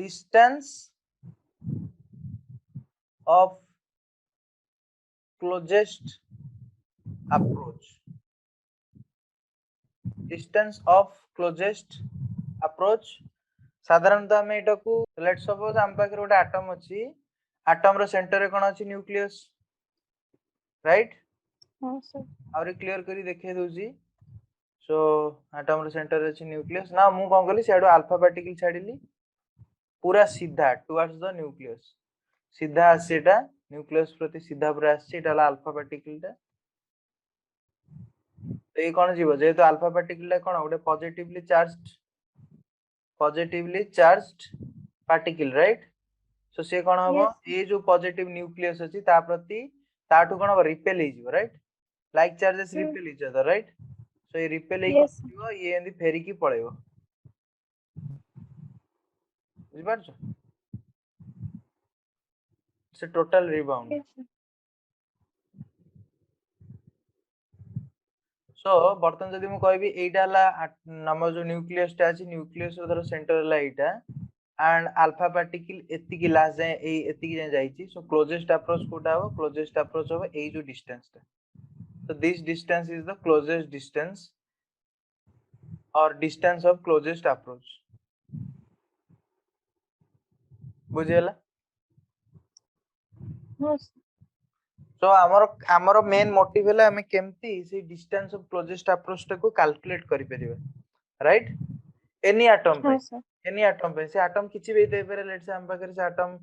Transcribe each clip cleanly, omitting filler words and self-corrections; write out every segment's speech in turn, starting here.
distance of closest approach, distance of closest approach साधारणतः आम एटा को लेट सपोज आम पाखे गोटे एटम अच्छी एटम रो सेंटर रे कोन अच्छी न्यूक्लियस राइट हां सर आउरी क्लियर करी देखे दोजी सो एटम रो सेंटर रे अच्छी न्यूक्लियस ना मु कोन कहली सेडो अल्फा पार्टिकल छाडिली पूरा सीधा टुवर्ड्स द न्यूक्लियस सीधा आसीटा न्यूक्लियस प्रति सीधा पूरा आसी एटा अल्फा पार्टिकल टा तो ये कोन जीवो जेहेतु अल्फा पार्टिकल टा कोन गोटे positively charged particle right so से कोन हबो ये जो पॉजिटिव न्यूक्लियस अछि ता प्रति ताठु कोन हबो रिपेल हे जीवो right like charges repel each other right so ये रिपेल हे जीवो ये एंदी फेरी की पळेबो बुझि पारछो से टोटल रिबाउंड सो बर्तन जदि मु कहबी एटा ला नंबर जो न्यूक्लियस टा अछि न्यूक्लियस रो धर centre La Etah and alpha particle एतिकी last जाए एतिकी जाए जाईची सो क्लोजेस्ट अप्रोच कोटा हो क्लोजेस्ट अप्रोच हो ए जो डिस्टेंस टा so this distance is the closest distance or distance of closest approach बुझेला so हमर मेन मोटिव हैला हमें केमती से डिस्टेंस ऑफ क्लोजेस्ट अप्रोच टा को कैलकुलेट करि परिबा राइट एनी एटम पे से एटम किछि भी दे पारे लेट्स से हम पाकर से एटम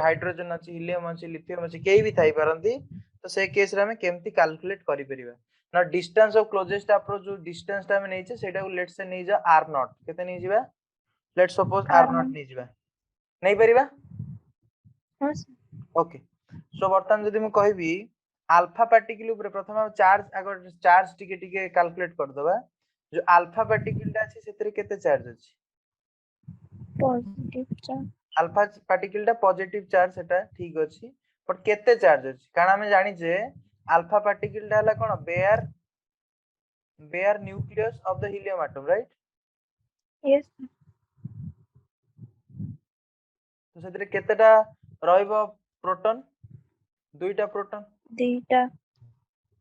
हाइड्रोजन अछि हीलियम अछि लिथियम अछि केई भी थाई परंती तो से केस रे हमें केमती कैलकुलेट करि परिबा ना डिस्टेंस ऑफ क्लोजेस्ट अप्रोच जो डिस्टेंस टा में नै छै सेटा को लेट्स से नै जा r0 केते नै जिबा लेट्स सपोज r0 नै जिबा नै परिबा ओके सो बर्तन जदि मु कहबी अल्फा पार्टिकल ऊपर प्रथम चार्ज अगर चार्ज टिके कैलकुलेट कर दबा जो अल्फा पार्टिकल टा अछि सेतरे केते चार्ज अछि पॉजिटिव चार्ज अल्फा पार्टिकल टा पॉजिटिव चार्ज सेटा ठीक अछि बट केते चार्ज अछि कारण हमें जानि जे अल्फा पार्टिकल टा हला कोन bare nucleus of the helium atom right yes तो सेतरे केतेटा रहइबो प्रोटॉन दुईटा प्रोटॉन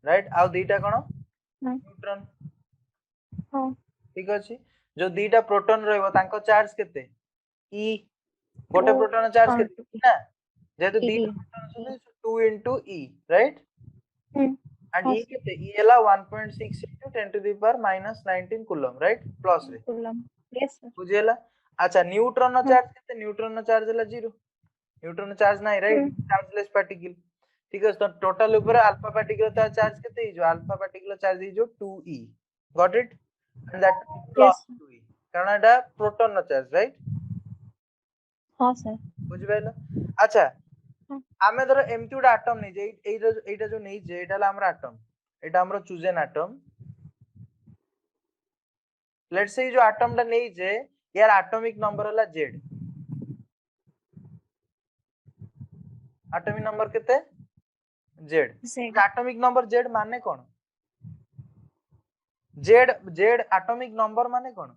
राइट आ दुईटा कोन न्यूट्रॉन हां ठीक अछि जो दुईटा प्रोटॉन रहइबो तांको चार्ज केते ई गोटे प्रोटॉन चार्ज केते ना जेतु दुईटा प्रोटॉन अछि 2 into e right and e केते e हला 1.6 into 10 to the power minus 19 coulomb right plus रे कूलम यस सर बुझेला अच्छा न्यूट्रॉन नो चार्ज केते न्यूट्रॉन नो चार्ज हला 0 न्यूट्रॉन नो चार्ज नाही राइट चार्जलेस पार्टिकल ठीक है तो टोटल ऊपर अल्फा पार्टिकल ता चार्ज केते जो अल्फा पार्टिकल चार्ज जो 2e got it and that plus 2e कारण एटा प्रोटॉन नो चार्ज राइट हां सर बुझि पाइलो अच्छा आमे धर एमटी उडा एटम नै जे एटा जो नै जे एटा हला हमरा एटम एटा हमरा चूजन एटम लेट्स से जो एटम टा नै जे यार एटॉमिक नंबर हला z एटॉमिक नंबर केते z एटॉमिक नंबर z माने कोन z एटॉमिक नंबर माने कोन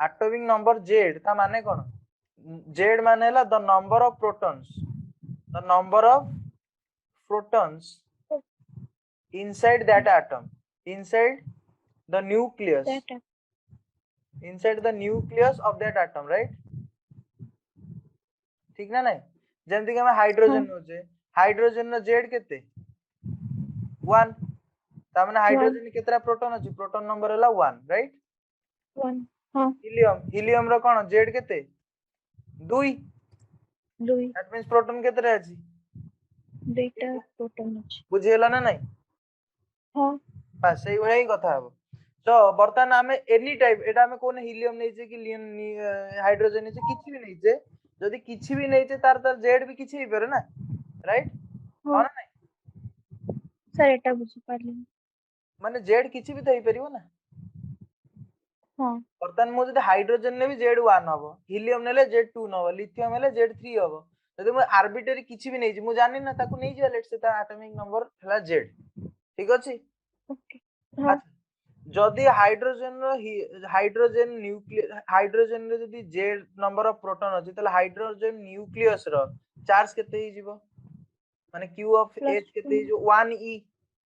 एटॉमिक नंबर z ता माने कोन z माने हला the number of protons inside that atom inside the nucleus of that atom right ठीक ना नहीं जेंति कि हम हाइड्रोजन होचे हाइड्रोजन न z केते 1 ता माने हाइड्रोजन केतरा प्रोटॉन अछि प्रोटॉन नंबर हला 1 राइट 1 हां हीलियम रो कोन z केते 2 दैट मींस प्रोटॉन केतरा अछि दुईटा प्रोटॉन अछि बुझियला ना नहीं हां बस सही वही कथा हबो तो बर्तमान हमें एनी टाइप एटा हमें कोन हीलियम नै छै कि हाइड्रोजन नै छै किछि भी नै छै जदि किछि भी नै छै तार z भी किछि ही परे ना राइट हां ना नहीं सर एटा बुझि पारली माने z किछि भी थई परिबो ना हां बर्तमान मु जदि हाइड्रोजन ने भी z1 हबो हीलियम नेले z2 न हबो लिथियम हेले z3 हबो जदि मु आर्बिट्ररी किछि भी नै छै मु जानि ना ताकू नै जे लेट्स से ता एटॉमिक नंबर हला z ठीक अछि ओके हां जदि हाइड्रोजन न्यूक्लियस हाइड्रोजन रे जदि z नंबर ऑफ प्रोटॉन अछि तले हाइड्रोजन न्यूक्लियस रो चार्ज केते ही जीवो माने q ऑफ प्लस h केते ही जो 1e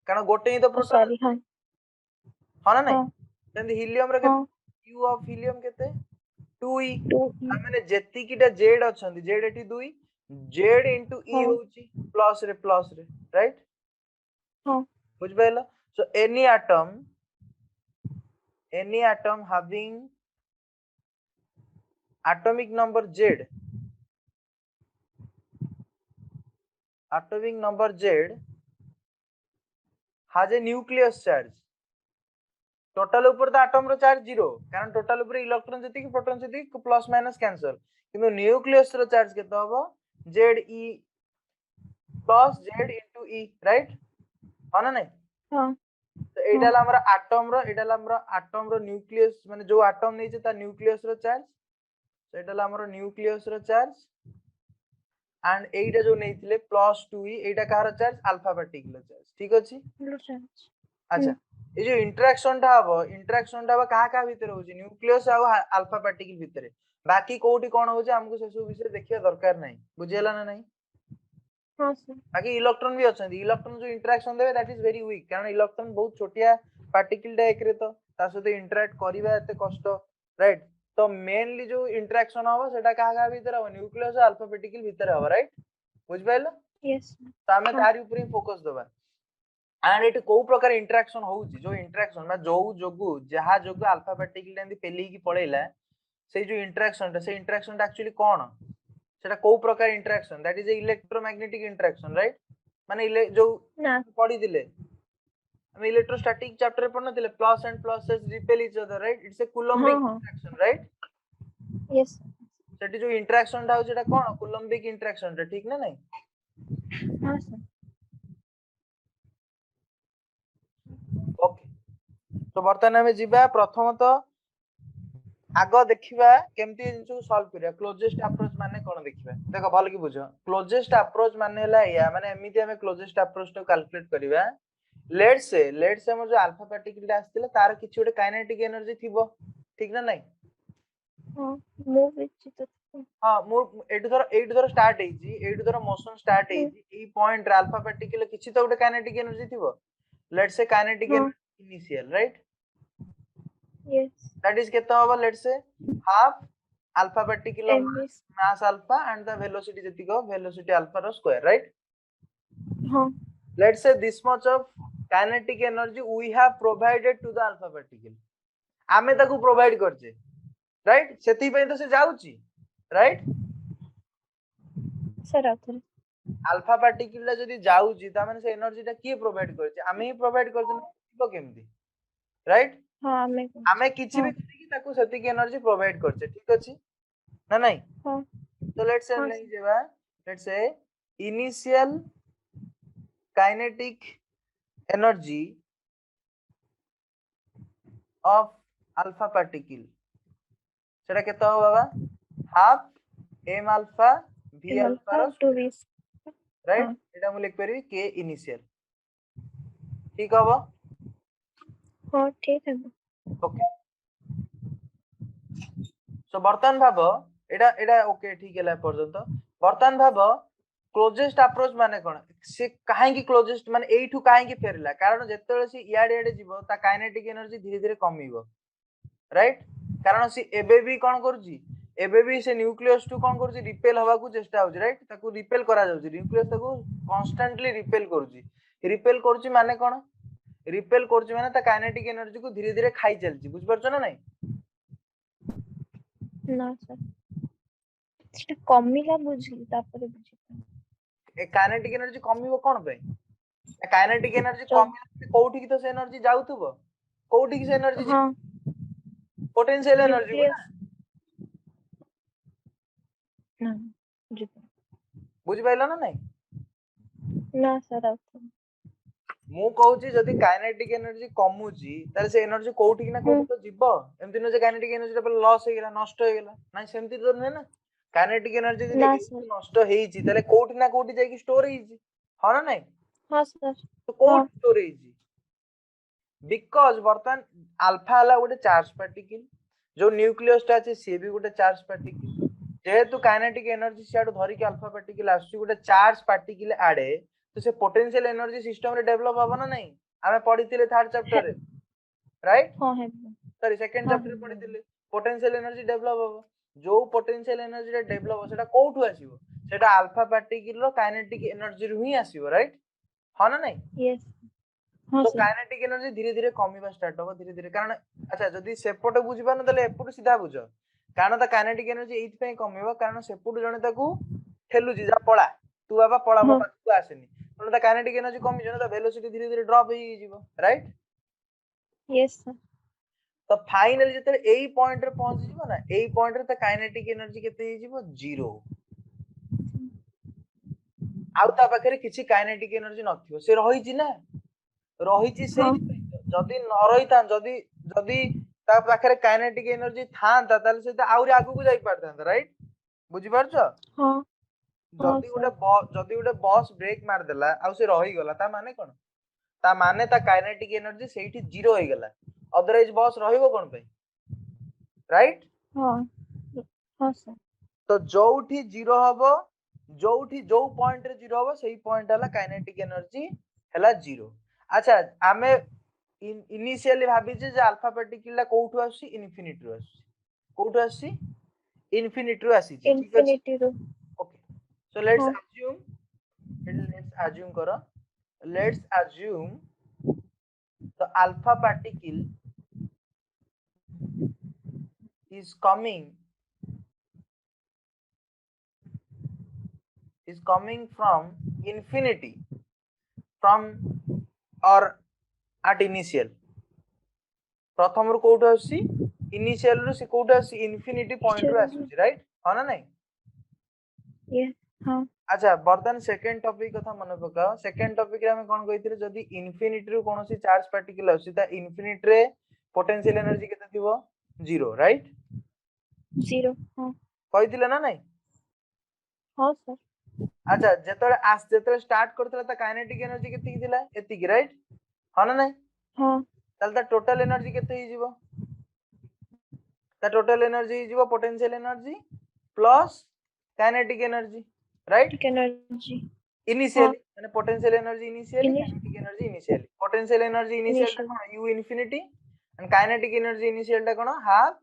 कारण गोटे ही तो प्रोटॉन सॉरी हाँ है ना नहीं हाँ जंदी हीलियम रे हाँ q ऑफ हीलियम केते 2e 2 माने जेति किटा z अछंदी z eighty 2 z into e हाँ होची प्लस रे राइट हाँ बुझ pilo so any atom having atomic number z has a nucleus charge total ऊपर तो एटम रो चार्ज 0 कारण टोटल ऊपर इलेक्ट्रॉन जति कि प्रोटॉन जति प्लस माइनस कैंसल किंतु न्यूक्लियस रो चार्ज केते होबो ze plus z into e right है ना नहीं हाँ तो एटा ला हमरा एटम रो न्यूक्लियस माने जो एटम नै छै ता न्यूक्लियस रो चार्ज तो एटा ला हमरा न्यूक्लियस रो चार्ज एंड एटा जो नैथिले प्लस 2e एटा कहार चार्ज अल्फा पार्टिकल चार्ज ठीक अछि ब्लू चार्ज अच्छा ये जो इंटरेक्शन टा हबो कहा भीतर होची न्यूक्लियस आ अल्फा पार्टिकल भीतर बाकी कोठी कोन होची हमको से सब विषय देखिया दरकार नहीं बुझेला ना नहीं हाँ सर बाकी इलेक्ट्रॉन भी अछंदी इलेक्ट्रॉन जो इंटरेक्शन देबे दैट इज वेरी वीक कारण इलेक्ट्रॉन बहुत छोटिया पार्टिकल डा एकरे तो ता सहित इंटरेक्ट करबा एते कष्ट राइट तो मेनली जो इंटरेक्शन हबो सेटा कहा भीतर हबो न्यूक्लियस आ अल्फा पार्टिकल भीतर हबो राइट बुझ पाइलो यस तो हमें तारी ऊपर ही फोकस देबा एंड इट को प्रकार इंटरेक्शन होउची जो इंटरेक्शन में जो जोगु जहा जोगु अल्फा पार्टिकल एंदी पेली की पळेला से जो इंटरेक्शन एक्चुअली कोन सेटा को प्रकार interaction that is a electromagnetic interaction right माने जो ना पढी दिले हम इलेक्ट्रोस्टैटिक चैप्टर रे पढन दिले plus and pluses repel each other right it's a Coulombic हाँ हाँ इंटरेक्शन राइट यस सेटी जो इंटरेक्शन ता सेटा कोन कूलम्बिक इंटरेक्शन रे ठीक ना नहीं हाँ सर ओके तो बर्तमान हमें जिबा प्रथमतः आगो देखिबा केमती जिंसु सॉल्व करिया क्लोजेस्ट अप्रोच माने कोन देखिबा देखो भल की बुझो क्लोजेस्ट अप्रोच माने हला या माने एमिति हमें क्लोजेस्ट अप्रोच तो कैलकुलेट करिबा लेट्स से हमर जो अल्फा पार्टिकल आस्तिले तार किछि ओटे काइनेटिक एनर्जी थिबो ठीक ना नहीं हाँ मूव विच तो हां मो एटु धर स्टार्ट हेजी एटु धर मोशन स्टार्ट हेजी ए पॉइंट रे अल्फा पार्टिकल किछि तो ओटे काइनेटिक एनर्जी थिबो लेट्स से काइनेटिक हाँ energy initial right yes that is केता होबा let's say half alpha particle of m s mass alpha and the velocity जतिको velocity alpha रो square right हाँ let's say this much of kinetic energy we have provided to the alpha particle आमे ताकू provide करजे right सेति पय तो से जाउची right sir Athare alpha particle जदी जाउची ता माने से एनर्जी ता की प्रोवाइड करजे आमे ही प्रोवाइड करजे तो केमती राइट हाँ मैं आमे किछि भी करी कि ताकू सेति की एनर्जी प्रोवाइड करजे ठीक अछि ना नहीं हाँ तो लेट्स से हाँ नहीं जेबा let's say initial kinetic energy of alpha particle सेटा केता हो बाबा half m alpha v alpha रो टू वी राइट एटा मु लिख परबी k इनिशियल ठीक होबो हाँ ठीक है ओके सो बर्तन भाबो एटा एटा ओके ठीक हैला पर्यंत बर्तन भाबो क्लोजेस्ट अप्रोच माने कोन से काहे की क्लोजेस्ट माने एठू काहे की फेरला कारण जेतेले से याडे जीवो ता काइनेटिक एनर्जी धीरे धीरे कमीबो राइट कारण से एबे भी कोन करजी एबे भी से nucleus to cone Karji repel हवा को चेष्टा होजी राइट ताको रिपेल करा जाउजी न्यूक्लियस ताको कांस्टेंटली रिपेल करजी माने कोन रिपेल करजी माने ता काइनेटिक एनर्जी को धीरे धीरे खाई चलजी बुझ परछो ना नहीं ना सर सेटा कमिला बुझली तापर बुझी ए काइनेटिक एनर्जी कमीबो कोन पे काइनेटिक एनर्जी कमी कोठी की तो से एनर्जी जाउथबो कोठी की से एनर्जी हाँ पोटेंशियल एनर्जी न्यूक्लियस ना जी बुझ पाइलो ना नहीं ना सर आथरे मु कहूची जदी काइनेटिक एनर्जी कमुची ताले से एनर्जी कोठी की ना कोठी तो जीवो एमति न जे काइनेटिक एनर्जी ता लॉस हो गेला नष्ट हो गेला ना सेमति तो नै ना काइनेटिक एनर्जी ना जदी सर नष्ट हेची ताले कोठी ना कोठी जाई की स्टोर हेची हां ना नहीं हाँ सर तो कोठ हाँ स्टोर हेची बिकॉज बर्तमान अल्फा हला गोटे चार्ज पार्टिकल जो न्यूक्लियस टा अछि से भी गोटे चार्ज पार्टिकल जेहेतु काइनेटिक एनर्जी सियाडू धरिक अल्फा पार्टिकल आसुची गोटे चार्ज पार्टिकल आडे तो से पोटेंशियल एनर्जी सिस्टम रे डेवलप हबो ना नहीं आमे पढिथिले थर्ड चैप्टर रे राइट हाँ है सॉरी सेकंड हाँ चैप्टर रे पढिथिले पोटेंशियल एनर्जी डेवलप हबो जो पोटेंशियल एनर्जी रे डेवलप हो सेटा कोठु आसीबो सेटा अल्फा पार्टिकल रो काइनेटिक एनर्जी रू ही आसीबो राइट हां ना नहीं यस हाँ तो सर काइनेटिक एनर्जी धीरे धीरे कमीबा स्टार्ट हो धीरे धीरे कारण अच्छा जदी सेपटे बुझिबा न तले एपटु सीधा बुझ कारण ता काइनेटिक एनर्जी एइथ पे कमीबो कारण सेपटु जने ताकू ठेलुजी जा पळा तू बाबा पळा मो हाँ पाखु आसेनी तने ता काइनेटिक एनर्जी कमी जने ता वेलोसिटी धीरे धीरे ड्रॉप होई जिवो राइट यस सर तो फाइनली जते एई पॉइंट रे पहुंच जिवो ना एई पॉइंट रे ता काइनेटिक एनर्जी केते ही जिवो जीरो आउ ता पाखरे किछि काइनेटिक एनर्जी नथियो से रहिछि ना रहिछि हाँ सेहि जदी न रहिता जदी जदी ता पाखरे काइनेटिक एनर्जी थांता ताले से आउरी आगु को जाई पारथांता राइट बुझि पारछो हाँ हाँ जदी सर गोटे बस ब्रेक मार देला आउ से रहि गला ता माने कोन ता माने ता काइनेटिक एनर्जी सेठी जीरो होई गला अदरवाइज बस रहिबो कोन पे राइट हाँ हाँ सर तो जोठी जीरो हबो जोठी जो पॉइंट रे जीरो हबो सेही पॉइंट हला काइनेटिक एनर्जी हला जीरो अच्छा आमे इनिशियली भाबी जे अल्फा पार्टिकल ला कोठु आसी इन्फिनिटी रु आसी कोठु आसी इन्फिनिटी रु आसी ठीक अछि infinity rho okay so let's हाँ assume करो let's assume the alpha particle is coming from infinity from or at initial प्रथम रु कोठु आसी इनिशियल रु से कोठु आसी इन्फिनिटी पॉइंट रु आसी राइट हां ना नहीं यस हाँ अच्छा बर्तन सेकंड टॉपिक कथा मन पकाओ सेकंड टॉपिक रे हम कोन कहिथिले जदी इन्फिनिटी रु कोनोसी चार्ज पार्टिकल आसी ता इन्फिनिटी रे पोटेंशियल एनर्जी केते थिबो जीरो राइट जीरो हाँ कहिथिले ना नहीं हाँ सर अच्छा जेतले स्टार्ट करथला ता काइनेटिक एनर्जी केते की थिला एति की राइट हां ना नहीं हाँ ताल ता टोटल एनर्जी केते ही जीवो ता टोटल एनर्जी ही जीवो potential energy plus kinetic energy right ठीक एनर्जी हाँ इनिशियली माने potential energy initially kinetic energy initially potential energy initial ता इनिशियल कोन u infinity and kinetic energy initial ता कोन half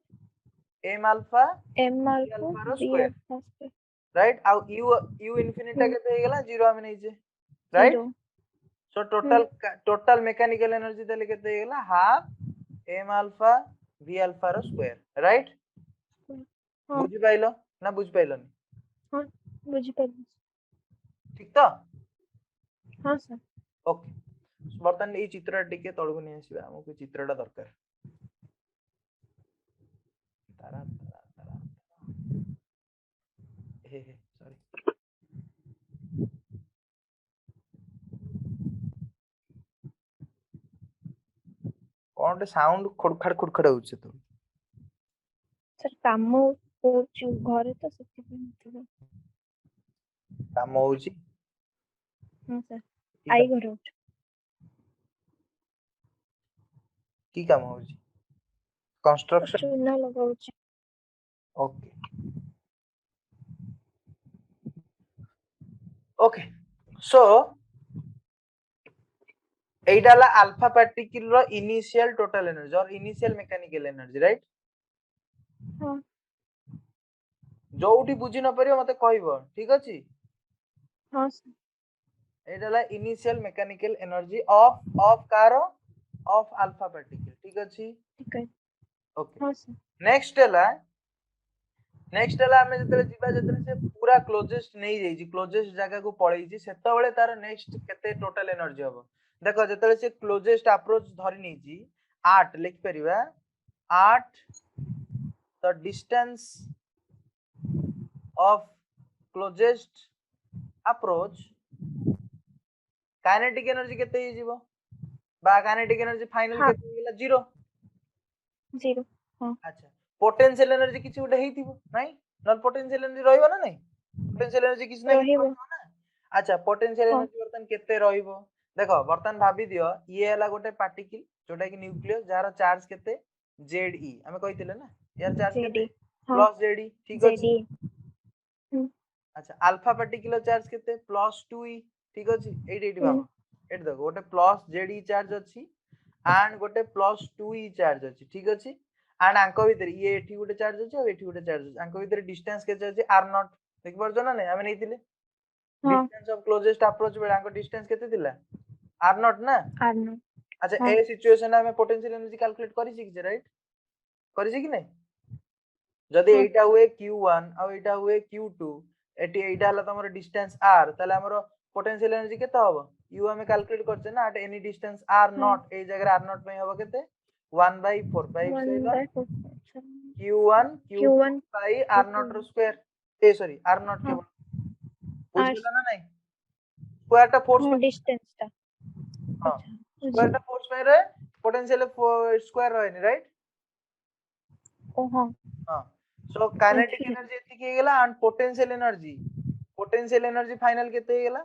m alpha m v alpha alpha रो v square alpha square right आउ u infinity ता केते हे गेला जीरो हम नै जे right zero so total mechanical energy देले केते हे गेला half m alpha v alpha rho square right हाँ बुझि पाइलो ना बुझि पाइलोनी हाँ बुझी पाइली ठीक तो हाँ सर ओके बर्तमान ए चित्र टिके तळगु नै आसीबा हमकु चित्रटा दरकार तारा तारा तारा हे सॉरी कोनटे साउंड खुडखड होउछ तो सर काम होउची घरे तो सेति पे काम होउची हाँ सर आई घर होउची की काम होउची कंस्ट्रक्शन चूना लगाउची ओके ओके सो एइडाला अल्फा पार्टिकल रो इनिशियल टोटल एनर्जी और इनिशियल मैकेनिकल एनर्जी राइट हाँ जोउठी बुझी न परियो मते कहइबो ठीक अछि हाँ सर एइडाला इनिशियल मैकेनिकल एनर्जी ऑफ कारो ऑफ अल्फा पार्टिकल ठीक अछि ठीक है ओके हाँ सर नेक्स्ट हमें जतले जीवा जतले से पूरा क्लोजेस्ट नहीं जाई जी क्लोजेस्ट जगह को पळई जी सेता बेले तार नेक्स्ट केते टोटल एनर्जी हबो देखो जतले से क्लोजेस्ट अप्रोच धरि नहीं जी 8 लिख परिबा 8 the distance of closest approach kinetic energy केते ही जीवो बा काइनेटिक एनर्जी फाइनल हाँ केते हिला जीरो जीरो हाँ अच्छा पोटेंशियल एनर्जी किछि उठे हेतिबो नाही नॉन पोटेंशियल एनर्जी रहइबो ना नाही पोटेंशियल एनर्जी किछि ना किछि रहिबो रहइबो ना अच्छा पोटेंशियल हाँ एनर्जी वर्तन केते रहइबो देखो बर्तमान भाबी दियो ये हला गोटे पार्टिकल जोटा कि न्यूक्लियस जार चार्ज केते Ze हमें कहिथिले ना यार चार्ज केते जेडी हाँ प्लस Ze ठीक अछि जेडी हम्म अच्छा अल्फा पार्टिकल चार्ज केते प्लस 2e ठीक अछि एडी हम्म भाबो एडी देखो गोटे प्लस Ze चार्ज अछि एंड गोटे प्लस 2e चार्ज अछि ठीक अछि एंड आंको भीतर ये एठी गोटे चार्ज अछि और एठी गोटे चार्ज अछि आंको भीतर डिस्टेंस केते अछि r0 देख परछो ना नै हमें नैतिले हाँ डिस्टेंस ऑफ क्लोजेस्ट अप्रोच बेला आंको डिस्टेंस केते थिला r0 ना आर्नो अच्छा हाँ ए सिचुएशन में पोटेंशियल एनर्जी कैलकुलेट करि छि कि राइट करि छि कि नै जदि हाँ एटा हुए q1 और एटा हुए q2 एटी एटा हला तमरो डिस्टेंस r ताले हमरो पोटेंशियल एनर्जी केते होबो u हमें कैलकुलेट करछे ना एट एनी डिस्टेंस r0 हाँ ए जगह r0 में होबो केते 1/4 pi epsilon 1/4 q1 q2 Q1 by r0 rho Q2 square ए सॉरी r0 हाँ केवल आर बुझिला ना नहीं स्क्वायर टा फोर्स हाँ में डिस्टेंस टा हां अच्छा स्क्वायर टा बुझी फोर्स में रे पोटेंशियल स्क्वायर रहनी राइट ओ हाँ हां सो काइनेटिक बुझी एनर्जी एति की गेला एंड पोटेंशियल एनर्जी फाइनल केते गेला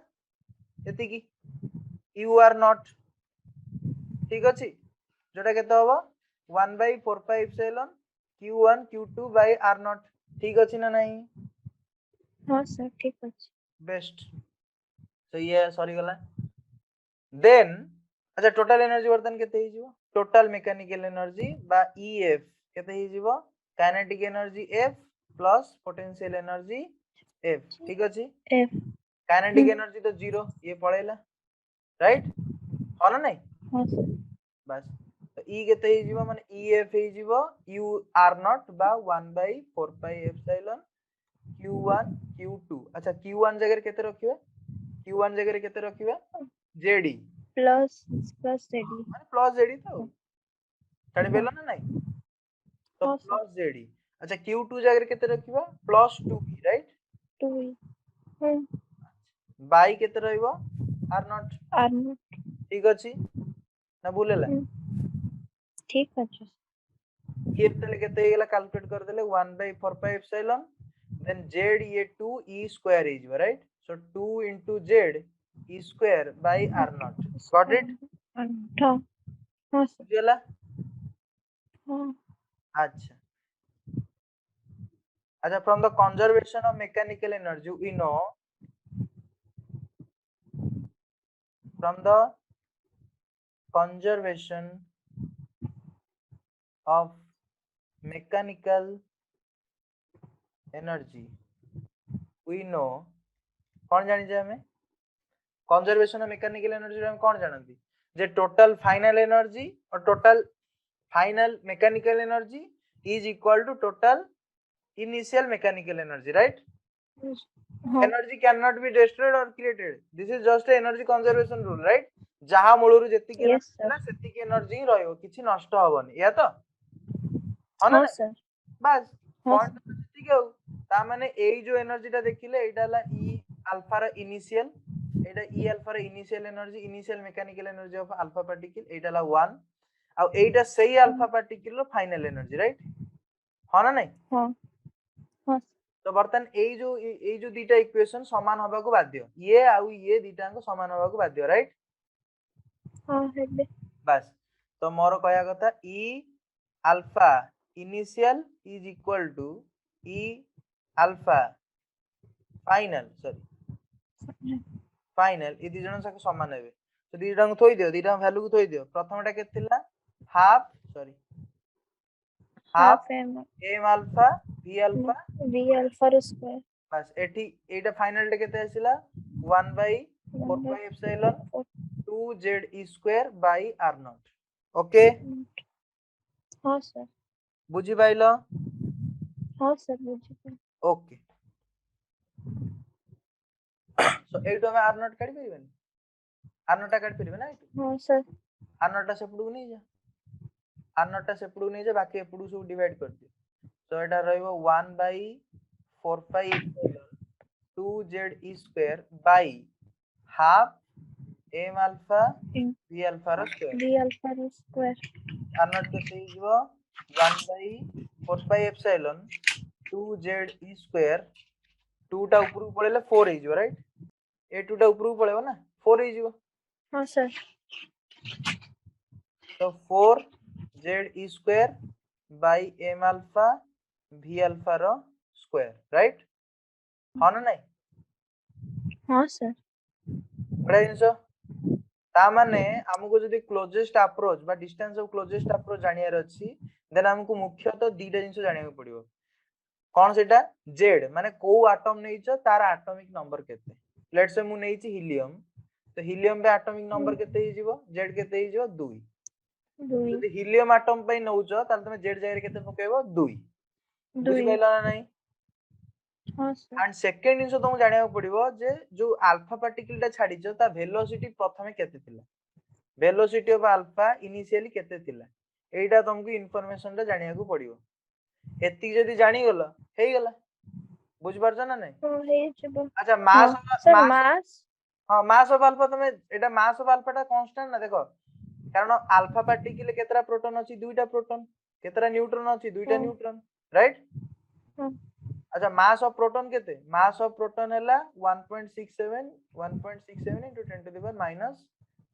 एति की u r नॉट ठीक अछि जोटा केते होबो 1/4 pi epsilon q1 q2 bye r0 ठीक अछि ना नहीं हाँ सर ठीक अछि बेस्ट तो ये सॉरी गला देन अच्छा टोटल एनर्जी वर्तन केते ही जीवो टोटल मैकेनिकल एनर्जी बा ef केते ही जीवो kinetic energy f plus potential energy f ठीक अछि एफ काइनेटिक एनर्जी तो जीरो ये पळेला राइट हो ना नहीं हाँ सर बस तो e केते ही जीवो माने ef ही जीवो u r नॉट बा 1/4 पाई एप्सिलॉन q1 q2 अच्छा q1 जगह केते रखिबे q1 जगह केते रखिबे जेडी प्लस प्लस जेडी माने प्लस जेडी तो छाड़ी हाँ पेलो ना नहीं तो हाँ सर प्लस जेडी अच्छा q2 जगह केते रखिबा प्लस 2b राइट 2 हम्म बाई केते रहइबो r0 आर्नो ठीक अछि ना भूलेला ठीक अछि f तले केते हेला कैलकुलेट कर देले 1/4 पाई एप्सिलॉन देन z ये 2 e square is right so 2 into z e square by r0 got it हाँ हाँ सर बुझियला हाँ अच्छा अच्छा from the conservation of mechanical energy we know from the conservation of mechanical energy we know कौन जानी जाए हमें कंजर्वेशन ऑफ मैकेनिकल एनर्जी हम कौन जानती जे टोटल फाइनल एनर्जी और total final mechanical energy is equal to total initial mechanical energy right हाँ energy can not be destroyed और created this is just energy conservation rule right जहां मूलरू जेतिकी यस एनर्जी सर थिला सेतिकी एनर्जी ही रहइबो किछि नष्ट होबनी या तो हो ना हाँ नहीं सर बस हाँ पॉइंट सर ठीक है ता माने एई जो एनर्जीटा देखिले एटा ला ई अल्फा रा इनिशियल एटा ई अल्फा रा initial energy initial mechanical energy of alpha particle एटा ला 1 और एटा सही अल्फा पार्टिकल रो फाइनल एनर्जी राइट हो ना नहीं हाँ हाँ तो बर्तन एई जो दीटा इक्वेशन समान होबा को बाध्य ये आउ ये दीटा को समान होबा को बाध्य राइट हाँ हेबे बस तो मोर कहया कथा E alpha initial is equal to E alpha final sorry final ए दी जण साक समान हेबे तो दी जण थोई दियो दी जण वैल्यू को थोई दियो प्रथमटा केते थिला half sorry half half m m alpha v alpha v alpha square बस एठी एटा फाइनल टा केते आसिला 1/4 pi epsilon 2z e square by r0 okay हाँ सर बुझी पाइलो हाँ सर बुझी ओके सो एटू हम r0 काढी परिबेनी r0 टा काढी परिबे ना एटू हाँ सर r0 टा सेपडू नहीं जा r0 टा सेपडू नहीं जा बाकी एपडू सब डिवाइड कर दियो तो एटा रहइबो 1/4 pi epsilon 2z e square by half m alpha v alpha rho square v alpha square r0 केते हिजबो 1/4 pi epsilon 2z e square 2 टा ऊपर को पळेले 4 हिजबो राइट ए 2 टा ऊपर को पळेबो ना 4 हिजबो हाँ सर। तो 4 z e square by m alpha v alpha rho square, right? हाँ ना नहीं? हाँ सर। बड़ा जिनिस ता माने हमको जदी क्लोजेस्ट अप्रोच बा डिस्टेंस ऑफ क्लोजेस्ट अप्रोच जानियार अछि देन हमको मुख्यतः दीटा जिनिस जानिया पड़िबो। कौन सेटा? जेड माने को एटम नेइछ तार एटॉमिक नंबर केते। लेट्स से मु नेइछ हीलियम, तो हीलियम बे एटॉमिक नंबर केते हि जीवो? जेड केते हि जीवो? 2। दुई जदी हीलियम एटम पे नउछ ताल तमे जेड जाय केते पकेबो? 2। बुझि दुई। पाइला ना नहीं? हाँ सर। एंड सेकंड जिनिस तुमको जानिया पड़िबो जे जो अल्फा पार्टिकल ता छाडिछ ता वेलोसिटी प्रथमे केते थिला? वेलोसिटी ऑफ अल्फा इनिशियली केते थिला? एइटा तुमको इन्फॉर्मेशन ता जानिया को पड़िबो। एति जदी जानि गलो हेइ गला। बुझि पारछ ना नहीं? हाँ हे जब। अच्छा हाँ मास सर मास मास। हाँ मास ऑफ अल्फा तमे एटा मास ऑफ अल्फा टा कांस्टेंट ना देखो, कारण अल्फा पार्टिकल केतरा प्रोटॉन अछि? दुईटा प्रोटॉन। केतरा न्यूट्रॉन अछि? दुईटा हाँ न्यूट्रॉन, राइट? हाँ अच्छा मास ऑफ प्रोटॉन केते? मास ऑफ प्रोटॉन हैला 1.67 into 10 to the power minus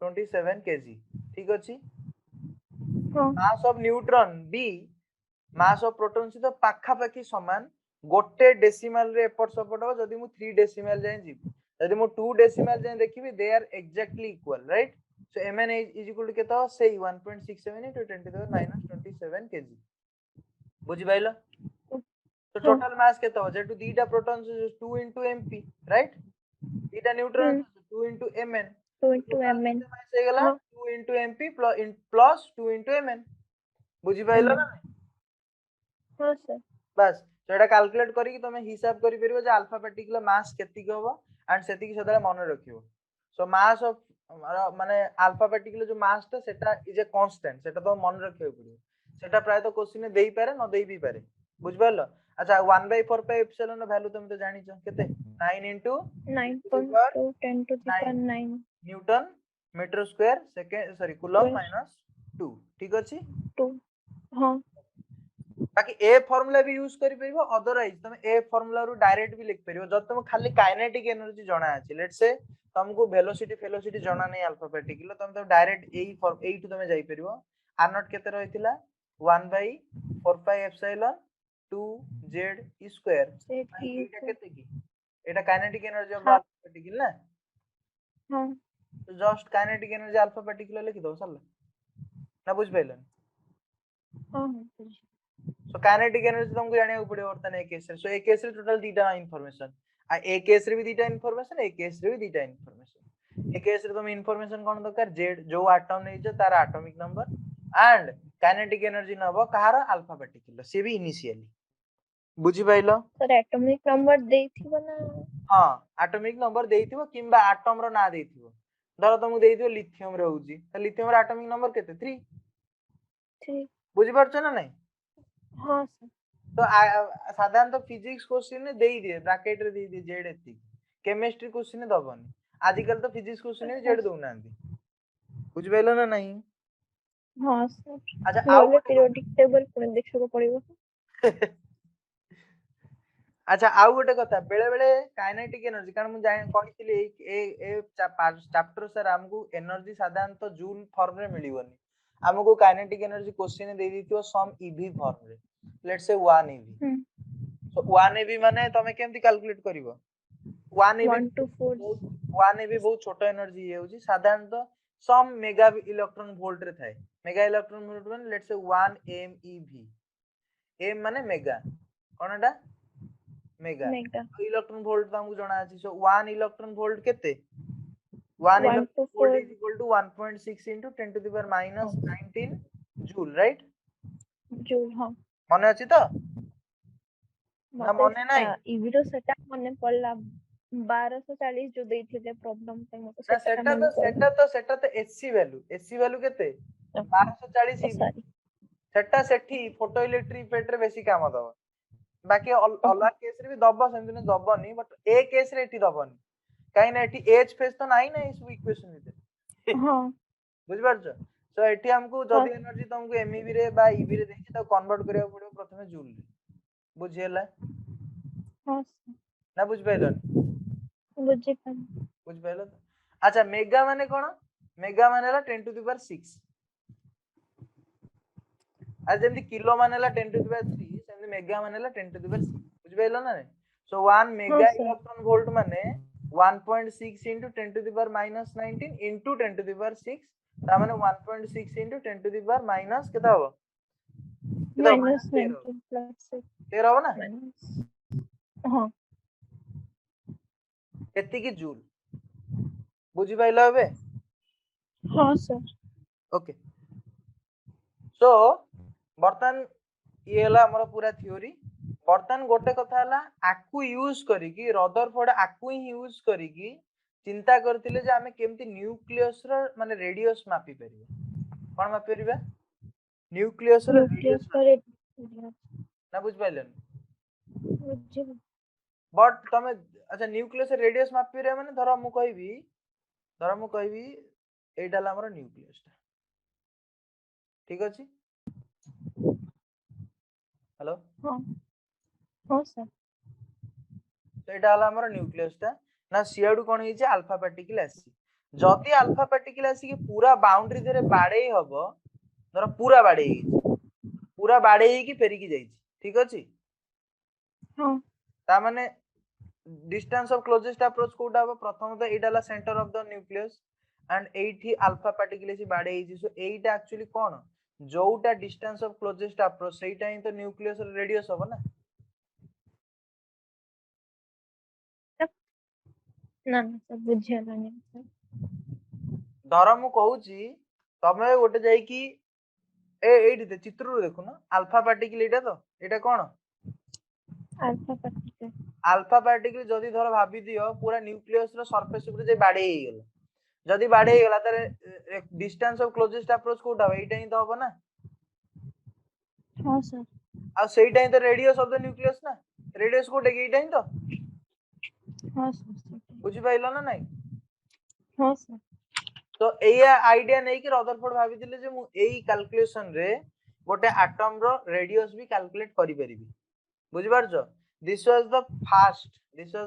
27 kg, ठीक अछि? हाँ मास ऑफ न्यूट्रॉन बी मास ऑफ प्रोटॉन सहित पाखा पाखी समान, गोटे डेसिमल रे एपट सपट हो जदी मु 3 डेसिमल जाय जीव, जदी मु 2 डेसिमल जाय देखिबी they are exactly equal, right? So mn is equal to केता से 1.67 into 10 to the power minus 27 kg। बुझि पाइलो? तो हाँ। टोटल मास केता हो? जेटु दीटा प्रोटॉन 2 into mp, राइट? दीटा न्यूट्रॉन 2 into mn, 2 तो into टोटल mn। केते मास हे गेला? हाँ 2 into mp plus 2 into mn। बुझि पाइलो mn। ना? हाँ सर। बस तो एटा कैलकुलेट करी कि तमे हिसाब करि परिबो जे अल्फा पार्टिकल मास केति के होबो एंड सेति कि सदा मन रखियो। सो मास ऑफ माने अल्फा पार्टिकल जो मास ता सेटा इज ए कांस्टेंट, सेटा तो मन रखियो पड़ियो। सेटा प्राय तो क्वेश्चन में देई पारे न देई भी पारे। बुझ पारलो? अच्छा 1/4 पाई एप्सिलॉन रो वैल्यू तुम तो जानि छ केते? 9 into 9.2 10 to the power 9 newton metre square second sorry coulomb minus 2, ठीक अछि? 2। हाँ बाकी ए फार्मूला भी यूज करि परिबो, अदरवाइज तुम ए फार्मूला रु डायरेक्ट भी लिख परिबो। जब तुम खाली काइनेटिक एनर्जी जणा अछि, लेट्स से तुमको वेलोसिटी फेलोसिटी जणा नै अल्फा पार्टिकल, तुम तो डायरेक्ट एई फॉर्म एई टू तुम जाई परिबो। आर नॉट केते रहितिला? 1/4 pi epsilon 2 Z e square. से भाई ठीक एटा है। केते की? एटा काइनेटिक एनर्जी ऑफ द हाँ अल्फा पार्टिकल ना? हाँ तो just kinetic energy alpha particle लिख दो सरला। ना बुझ पाइलन? हाँ हाँ। सो काइनेटिक एनर्जी तुमको जानिया को पड़ियो वर्तन एक केस रे। सो एक केस रे टोटल दीटा इंफॉर्मेशन, आ एक केस रे भी दीटा इंफॉर्मेशन, एक केस रे भी दीटा इंफॉर्मेशन। एक केस रे तुम इंफॉर्मेशन कोन दरकार? जेड जो एटॉम नै छ तार atomic number and kinetic energy Nebo Kahar alpha particle से भी इनिशियली। बुझि पाइलो? सर एटॉमिक नंबर देथिबो ना? हां एटॉमिक नंबर देइथिबो किंबा एटॉम रो ना देइथिबो। धर तुमको देइथिबो लिथियम रे होउची, त लिथियम रो एटॉमिक नंबर केते? 3। 3। बुझि पारछ ना नहीं? हाँ सर। तो साधारण तो फिजिक्स क्वेश्चन ने देई दिए ब्रैकेट रे देई दिए जेड एति, केमिस्ट्री क्वेश्चन ने दबनी। आजकल तो फिजिक्स क्वेश्चन ने जेड दउ नांदी। बुझ पाइलो ना नहीं? हाँ सर। अच्छा आउ नोले गोटे पीरियोडिक टेबल पुଣି ଦେଖିବାକୁ ପଡିବ। अच्छा आउ गोटे कथा, बेले बेले काइनेटिक एनर्जी कारण मु जाय कहितली ए चैप्टर सर हमको एनर्जी साधारण तो जूल फॉर्म रे मिलिबनी। हमको काइनेटिक एनर्जी क्वेश्चन दे दिथियो सम ईवी फॉर्म रे, let's say 1 EV. So 1 EV माने तमे केमति कैलकुलेट करिवो? 1 EV 1 to 4। 1 ईवी बहुत छोट एनर्जी हे होची, साधारण तो सम मेगा इलेक्ट्रॉन वोल्ट रे थाए। मेगा इलेक्ट्रॉन वोल्ट माने लेट्स से 1 एमईवी। एम माने मेगा, कोनटा? मेगा। मेगा। इलेक्ट्रॉन वोल्ट तो हमको जणा अछि। सो 1 इलेक्ट्रॉन वोल्ट केते? 1 1 to electron volt 4। Is equal to 1.6 into 10 to the power minus 19 joule, right? Joule. हाँ मने अछि तो? ना मते मने नाही? ईवी रो सेटा मने पड़ला 1240 जो ଦେଇଥିଲେ प्रॉब्लम पे मते ना सेटा मने पड़ला। सेटा तो एससी वैल्यू केते? 1240 ईवी। सॉरी। सेटा सेठी फोटो इलेक्ट्रिक पेट रे बेसी काम दबो। बाकी अलग केस रे भी दबो, सेमति ने दबोनी, बट ए केस रे एठी दबोनी। काई ना एठी एच फेस तो नाही ना इस इक्वेशन में। हाँ बुझ पारछ? सो एठी हमको हाँ जदी एनर्जी तुमको एमईवी रे बा ईवी रे देछि त कन्वर्ट करिया पड़ियो प्रथमे जूल रे। बुझियला? हाँ ना बुझ पाइलन? बुझी पानी। बुझ पाइलो? अच्छा मेगा माने कोन? मेगा मान है 10 टू द पावर 6 आज जेमती किलो मान है 10 टू द पावर 3 सेमती मेगा मान है 10 टू द पावर 6 बुझ पाइलो ना नहीं सो 1 हाँ मेगा सर इलेक्ट्रॉन वोल्ट माने 1.6 into 10 to the power minus 19 into 10 to the power 6 ता माने 1.6 into 10 to the power minus केता हो केता हो माइनस -13 19 प्लस 6 13 हो ना माइनस हाँ एति की जूल बुझी पाइलो हबे हाँ सर ओके सो बर्तन ये हला हमर पूरा थ्योरी बर्तन गोटे कथा हला आकु यूज करी कि रदरफोर्ड आकु ही यूज करी कि चिंता करथिले जे हमें केमती न्यूक्लियस रो माने रेडियस मापी परिबा कोन मापी परिबा न्यूक्लियस रो रेडियस न्यूक्लियस पर ना बुझ पाइलन मुझे बट तमे अच्छा न्यूक्लियस रेडियस मापी रे माने धर मु कहबी एटा ला हमर न्यूक्लियस ठीक अछि हेलो हाँ हाँ सर तो एटा हला हमर न्यूक्लियस ना सियाडू कोन हिचे अल्फा पार्टिकल आसी जदी अल्फा पार्टिकल आसी कि पूरा बाउंड्री धरे बाडे हबो धर पूरा बाडे ही कि फेरी की जाई ठीक अछि हाँ ता माने डिस्टेंस ऑफ क्लोजेस्ट अप्रोच कोटा हबो प्रथम तो एटा ला centre of the nucleus and एठी अल्फा पार्टिकल से बाडे ही सो एटा एक्चुअली कोन जोटा डिस्टेंस ऑफ क्लोजेस्ट अप्रोच सेटा ही तो न्यूक्लियस रेडियस हबो ना ना ना सर बुझे नहीं सर धर मु कहूची तमे गोटे जाई कि एठी दे चित्र देखु ना अल्फा पार्टिकल एटा तो एटा कोन अल्फा पार्टिकल अल्फा पार्टिकल जदी धर भाबी दियो पूरा न्यूक्लियस रो सरफेस ऊपर जे बाडे ही गेला जदी बाडे ही गेला तारे डिस्टेंस ऑफ क्लोजेस्ट अप्रोच कोटा एटा ही तो हबो ना हाँ सर आ सेटा ही तो रेडियस ऑफ द न्यूक्लियस ना रेडियस कोटे के एटा ही तो हाँ सर बुझी पाइलो ना नहीं हाँ सर तो एया आइडिया नै कि रदरफोर्ड भाबी दिले जे मु एई कैलकुलेशन रे गोटे एटम रो रेडियस भी कैलकुलेट करि परिबी बुझी पारछो this was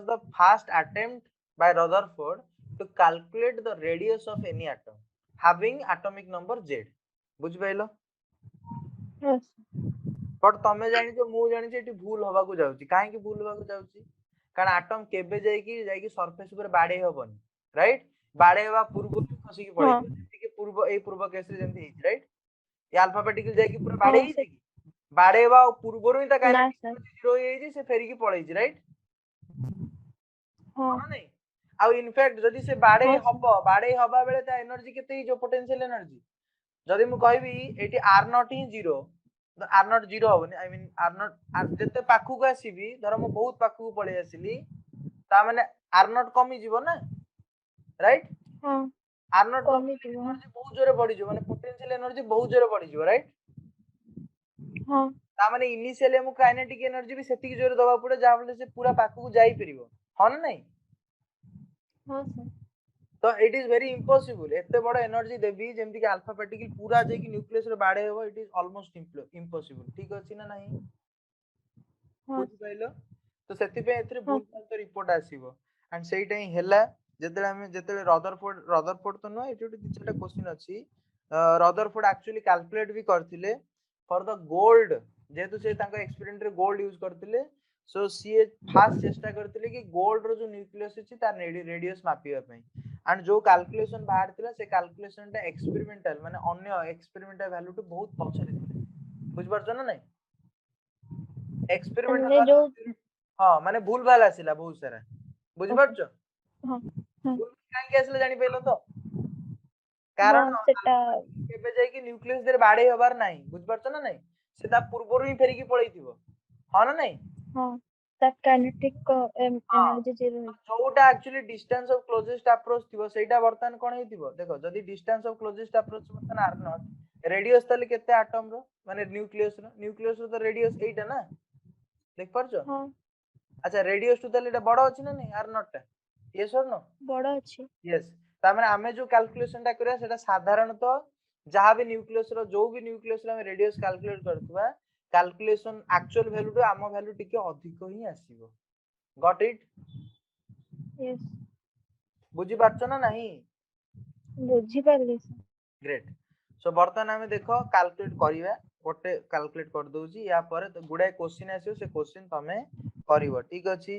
the first attempt by Rutherford to calculate the radius of any atom having atomic number z बुझी पाइलो हाँ बट तमे जानि जो मु जानि जे एटी भूल होबा को जाउची काहे कि भूल होबा को जाउची कारण एटम केबे जाई कि सरफेस ऊपर बाडे होबनी राइट बाडे होबा पूर्व खसी की पड़ी हाँ जेमति कि पूर्व केस रे जेमति हिच राइट ये अल्फा पार्टिकल जाई कि पूरा बाडे हाँ ही सर कि बाडे होबा पूर्वरु ही त ना काइनेटिक सर जीरो ही जे से फेरी की पड़ै छी राइट हाँ हां नहीं आ इनफैक्ट जदी से बाडे हाँ सर हबा बेले ता एनर्जी केते ही जो पोटेंशियल एनर्जी जदी मु कहबी एटी r नॉट ही 0 तो r नॉट 0 होबनी आई मीन r नॉट जते पाखु को आसीबी धर मु बहुत पाखु को पळे आसीली ता माने r नॉट कमी जीवो ना राइट हाँ r नॉट कमी कमी जीवो एनर्जी बहुत जोरे बढ़ी जो माने पोटेंशियल एनर्जी बहुत जोरे बढ़ी जो राइट हाँ ता माने इनिशियली मु काइनेटिक एनर्जी भी सेति की जोरे दबा पड़े जा फले से पूरा पाखु को जाई परिबो ह ना नहीं हाँ सर तो इट इज वेरी इम्पॉसिबल एते बड़ एनर्जी देबी जेमति कि अल्फा पार्टिकल पूरा जे कि न्यूक्लियस रे बाडे होबो इट इज ऑलमोस्ट इम्पॉसिबल ठीक अछि ना नहीं हाँ बुझ पाइलो तो सेति पे एथरे हाँ भूल तो रिपोर्ट आसीबो एंड सेइटा ही हैला जेतेले रदरफोर्ड तो नो एटी किछटा क्वेश्चन अछि रदरफोर्ड एक्चुअली कैलकुलेट भी करथिले फॉर द गोल्ड जेतु से तांका एक्सपेरिमेंट रे गोल्ड यूज करथिले सो सीए फास्ट चेष्टा करथिले कि गोल्ड रो जो न्यूक्लियस अछि तार रेडियस मापिबा पई एंड जो कैलकुलेशन बाहर थिला से कैलकुलेशन टा एक्सपेरिमेंटल माने अन्य एक्सपेरिमेंटल वैल्यू टू बहुत पछरे थिले बुझ परछ ना नहीं एक्सपेरिमेंटल हमने जो वैल्यू हां माने भूल भाल आसिला बहुत सारा बुझ ओके परछ हाँ हाँ भूल काहे के आसिला जानि पेलो तो हाँ कारण सेटा केबे जाई कि न्यूक्लियस देर बाडे होबार नाही बुझ परछ ना नहीं से ता पूर्वरु ही फेरी की पळैथिबो हां ना नहीं हाँ that kinetic हां energy zero है जोटा actually distance of closest approach थिबो सेटा वर्तमान कोन हेतिबो देखो जदी डिस्टेंस ऑफ क्लोजेस्ट अप्रोच वर्तमान r नॉट रेडियस तले केते एटम रो माने न्यूक्लियस रो तो रेडियस एटा ना देख परछ हाँ अच्छा रेडियस टू तले एटा बड़ अछि ना नहीं r नॉट टा यस और नो बड़ा अच्छी यस ता माने हमें जो कैलकुलेशन टा करिया सेटा साधारणतः जहां भी न्यूक्लियस रो जो भी न्यूक्लियस रो हम रेडियस कैलकुलेट करथुवा कैलकुलेशन एक्चुअल वैल्यू टू आम वैल्यू टिके अधिक ही आसीबो गॉट इट यस बुझी पारछ ना नहीं बुझी पारली सर। ग्रेट। सो बर्तमान आमे देखो कैलकुलेट करिवा गोटे कैलकुलेट कर दोजी या पर तो गुडा क्वेश्चन आसीयो से क्वेश्चन तमे करिवो ठीक अछि।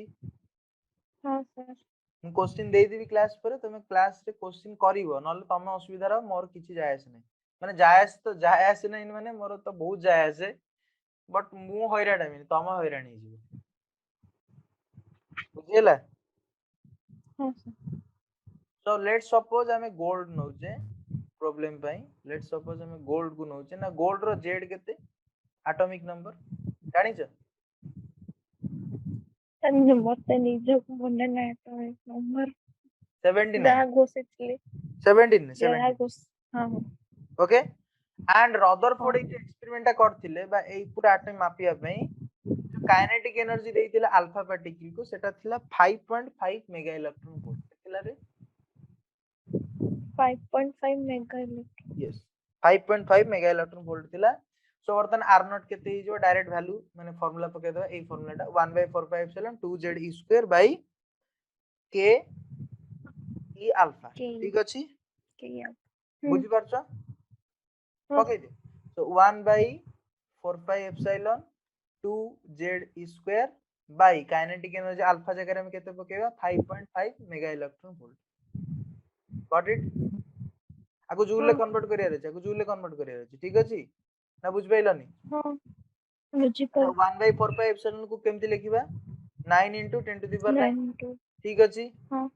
हां सर। मु क्वेश्चन दे देबी क्लास पर तमे क्लास रे क्वेश्चन करिवो नले तमे असुविधा रो मोर किछि जायस नै माने जायस तो जायस नै माने मोर तो बहुत जायस बट मु हैराण हेमी तमे हैराण हे जिवो बुझियला। हां सर। सो लेट्स सपोज हमें गोल्ड नौचे प्रॉब्लम पाई लेट्स सपोज हमें गोल्ड को नौचे ना गोल्ड रो जेड केते एटॉमिक नंबर जानि छ तन्ने मते निजो मने ना तो नंबर 79 जहा घोषितले 17 जहा 17 घोष हां हां ओके एंड हां रदरफोर्ड ए एक्सपेरिमेंट करथिले बा ए पूरा एटम मापिया पई जो काइनेटिक एनर्जी देइथिले अल्फा पार्टिकल को सेटा थिला 5.5 मेगा इलेक्ट्रॉन वोल्ट थिला रे 5.5 mega electron yes 5.5 mega electron volt थिला। सो बर्तन आर नॉट केते ही जो डायरेक्ट वैल्यू माने फार्मूला पके दो ए फार्मूलाटा 1/4 epsilon 2z e square bye k e alpha के ठीक अछि के या बुझि परछो हां पके दे। सो 1/4 epsilon 2z e square bye kinetic energy alpha जगह में केते पकेबा 5.5 mega electron volt got it. आगु जूल ले हां कन्वर्ट करिया रे आगु जूल ले कन्वर्ट करिया रे ठीक अछि ना बुझ पाइलनी। हां बुझी अच्छा पार 1/4 एप्सिलॉन को केमति लिखिबा 9 * 10 टू द पावर 9 9 2 ठीक अछि हां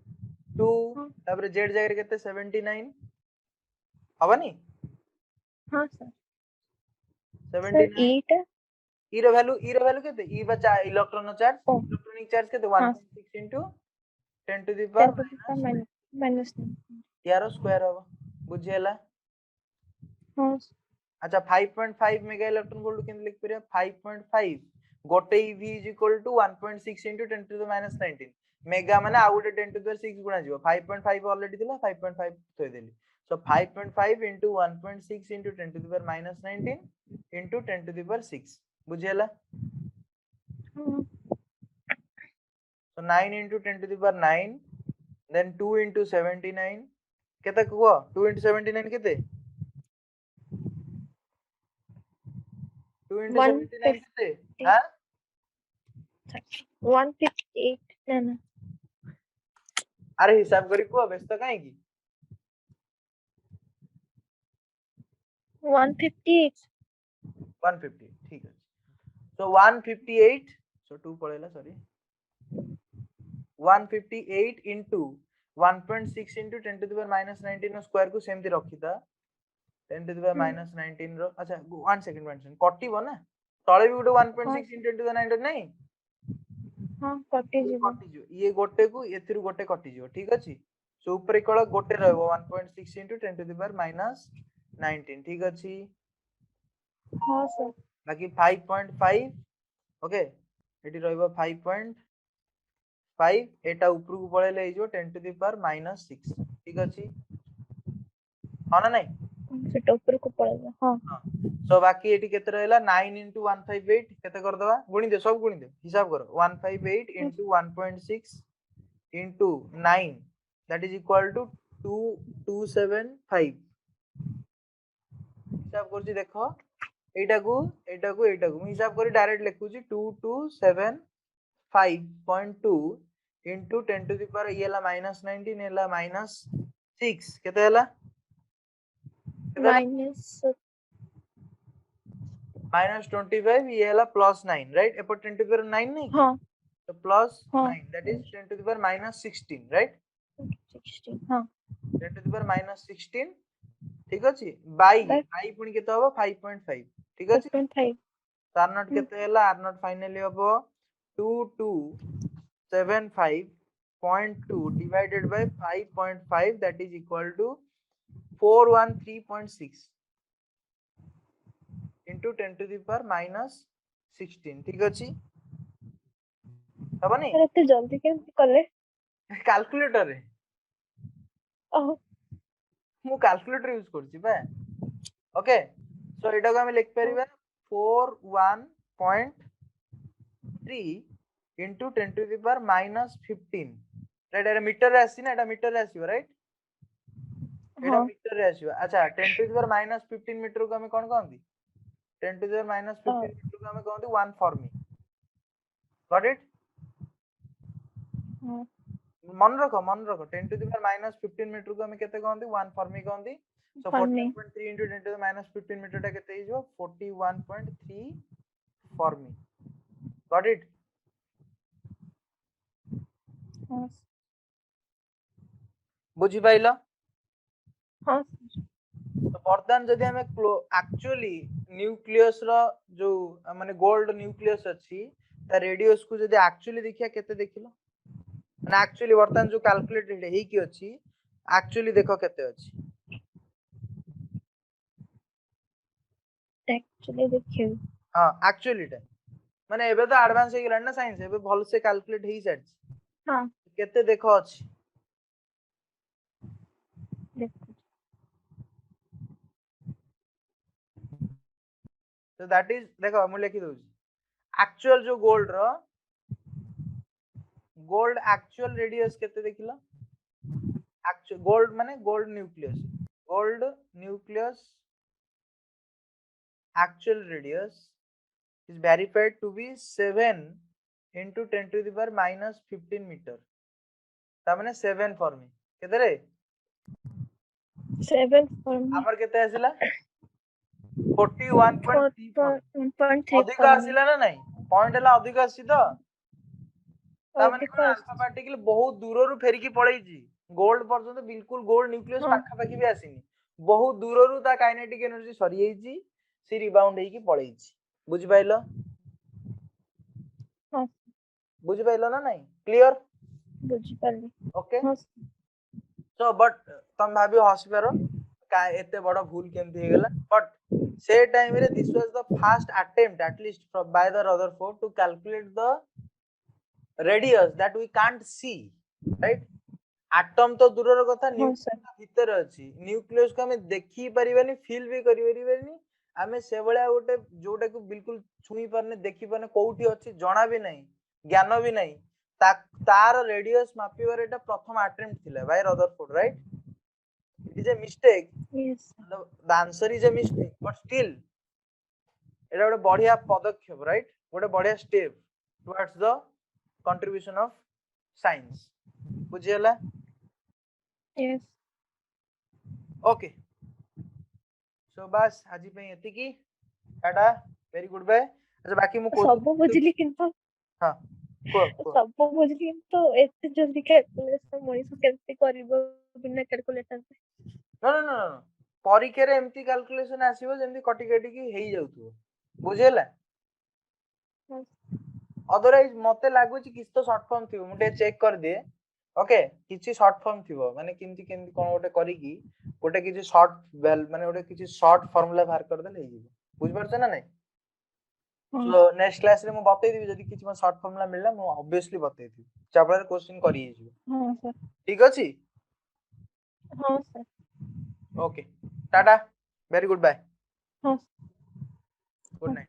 2 हां तापर z जगह रे केते 79 हबनी हां सर सर 79 एटा e रो वैल्यू केते e बचा इलेक्ट्रॉन चार्ज ओ इलेक्ट्रॉनिक चार्ज केते हां 1.6 * 10 to the 10 power to the power minus 9 यारो स्क्वायर हबो बुझियला। हां अच्छा 5.5 मेगा इलेक्ट्रॉन वोल्ट केन लिख परिया 5.5 गोटे v is equal to 1.6 into 10 to the minus 19 mega माने आ गोटे 10 to the 6 गुणा जीवो 5.5 ऑलरेडी दिला 5.5 थोइ देली सो 5.5 into 1.6 into 10 to the power minus 19 into 10 to the power 6 बुझियला। हां so 9 into 10 to the power 9 then 2 into 79 केते कुआ 2 into 79 केते 2 into 79 केते 150 हां 158 ना ना अरे हिसाब करी कुआ व्यस्त काहे की 158 150 ठीक है so 158 so 2 पड़ेला sorry 158 into 1.6 into 10 to the power minus 19 square को सेमती रखिता 10 to the power minus 19 रो अच्छा 1 सेकंड कटिबो ना तळे भी गोटे 1.6 into 10 to the 19 नहीं हां कटि ये जीवो कटि जो ये गोटे को एथिरु गोटे कटि जो ठीक अछि सो ऊपर कळ गोटे रहबो 1.6 into 10 to the power minus 19 ठीक अछि हां सर बाकी 5.5 ओके एटी रहबो 5.5 एटा ऊपर को पळेले जो 10 to the power minus 6 ठीक अछि हां ना नहीं सेटा ऊपर को पळेला हां हां सो बाकी एटी केते रहला 9 into 158 केते कर दवा गुणी दे सब गुणी दे हिसाब करो 158 into 1.6 into 9 that is equal to 2275 हिसाब करछि देखो एटा को मु हिसाब करी direct लिखुछि 2275.2 into 10 to the power येला minus 19 येला minus 6 केते हला माइनस minus 25 ये हला plus 9 right एपर 10 to the power 9 नहीं हां तो plus हां 9 that is 10 to the power minus 16 right 16 हां 10 to the power minus 16 ठीक अछि बाई पुनी केते होबो 5.5 ठीक अछि 5.5 आर नॉट केते हला आर नॉट फाइनली होबो 2275.2 divided by 5.5 that is equal to 413.6 into 10 to the power minus 16 ठीक अछि हबनी सर एते जल्दी केमति कले कैलकुलेटर रे ओह मु कैलकुलेटर यूज करछि बा ओके सो एटा को हम लिख परिबा 41.3 into 10 to the power minus 15 right Etah metre रे आसी ना एटा मीटर रे आसीबो राइट एटा हाँ मीटर रे आसीबा अच्छा 10 to the power minus 15 metre को हमें कोन कहंती 10 to the power minus 15 metre को हमें कहंती 1 फॉर्मी गॉट इट हाँ मन रखो 10 to the power minus 15 metre को हमें केते कहंती 1 फॉर्मी कहंती so fermi 41.3 into 10 to the minus 15 meter टा केते हिजो 41.3 फॉर्मी गॉट इट हाँ बुझी पाइलो हाँ तो बर्तमान जदि हमें एक्चुअली न्यूक्लियस रो जो माने गोल्ड न्यूक्लियस अछि ता रेडियस को जदि एक्चुअली देखिया केते देखिलो माने एक्चुअली बर्तमान जो कैलकुलेटेड हे की अछि एक्चुअली देखो केते अछि एक्चुअली देखिए हां एक्चुअली टा माने एबे तो एडवांस हे गेला ना साइंस एबे भल से कैलकुलेट हे साइड हाँ केते देखो अछि देखो तो दैट इज देखो मु लिखि दउछी एक्चुअल जो गोल्ड एक्चुअल रेडियस केते देखिलो एक्चुअल गोल्ड माने gold nucleus actual radius is verified to be 7 into 10 to the power minus 15 meter ता माने 7 फॉर्मी केते रे 7 फर्मी हमर केते आसिला 41.3 फॉर्मी 1.3 अधिक फर्मी आसिला ना नहीं पॉइंट हला अधिक आसी तो ता माने अधिक कोन अल्फा पार्टिकल बहुत दूर रु फेरी की पड़ै छी गोल्ड पर्यंत बिल्कुल गोल्ड न्यूक्लियस हाँ पाखा पाखी भी आसीनी बहुत दूर रु ता काइनेटिक एनर्जी सरी जाई छी सी रिबाउंड हे की पड़ै छी बुझि पाइलो हाँ बुझि पाइलो ना नहीं क्लियर बुझी पाली ओके हाँ सो बट तुम भाभी हसी पारो का एते बड़ भूल केमती हे गेला बट से टाइम रे this was the first attempt at least by the Rutherford to calculate the radius that we can't see right atom तो दूरर कथा हाँ सर न्यूक्लियस भीतर अछि न्यूक्लियस को हमें देखि परिबानी फील भी करि परिबानी हमें से भलिया गोटे जोटा को बिल्कुल छुई परने देखि परने कोउठी अछि जणा भी नहीं ज्ञान भी नहीं तार रेडियस मापिबार एटा प्रथम अटेम्प्ट थिला by Rutherford right it is a mistake yes the answer is a mistake but still एटा गोटे बढ़िया पदक्षेप राइट गोटे बढ़िया step towards the contribution of science बुझियला यस ओके सो बस आज पे एति की टाटा वेरी गुड बाय अच्छा बाकी मु सब क्वेश्चन बुझली किंतु हां को सब बुझली किंतु एते जल्दी कैलकुलेशन मनीष केमती करबो बिना calculator no no no no परीक्षा रे एमती कैलकुलेशन आसीबो जेमती कटि कटि की हेई जाउथो बुझियला अदरवाइज मते लागु छी किछ तो शॉर्ट फॉर्म थिबो मुटे चेक कर दिए ओके किछि शॉर्ट फॉर्म थिबो माने केमती केमती कोन गोटे करी की गोटे किछि शॉर्ट माने गोटे किछि शॉर्ट फार्मूला बाहर कर देले हेई बुझ परछ ना नहीं हाँ सो नेक्स्ट क्लास रे मु बतै दिबी जदी किछि म शॉर्ट फार्मूला मिलला मु ऑब्वियसली बतै दिबी चापडा क्वेश्चन करी हे हाँ सर ठीक अछि हाँ sir okay tata very good bye हाँ गुड नाइट